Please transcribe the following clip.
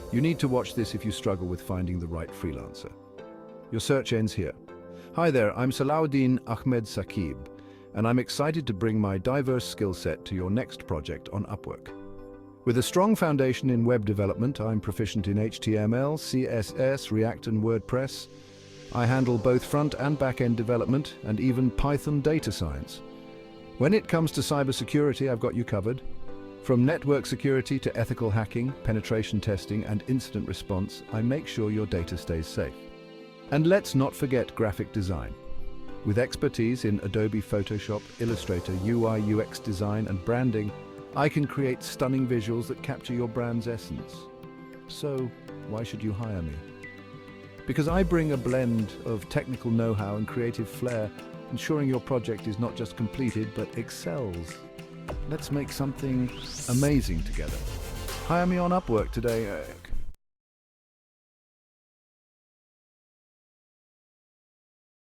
You need to watch this if you struggle with finding the right freelancer. Your search ends here. Hi there, I'm Salahuddin Ahmed Saqib, and I'm excited to bring my diverse skill set to your next project on Upwork. With a strong foundation in web development, I'm proficient in HTML, CSS, React, and WordPress. I handle both front and back-end development, and even Python data science. When it comes to cybersecurity, I've got you covered. From network security to ethical hacking, penetration testing, and incident response, I make sure your data stays safe. And let's not forget graphic design. With expertise in Adobe Photoshop, Illustrator, UI, UX design, and branding, I can create stunning visuals that capture your brand's essence. So, why should you hire me? Because I bring a blend of technical know-how and creative flair, ensuring your project is not just completed, but excels. Let's make something amazing together. Hire me on Upwork today.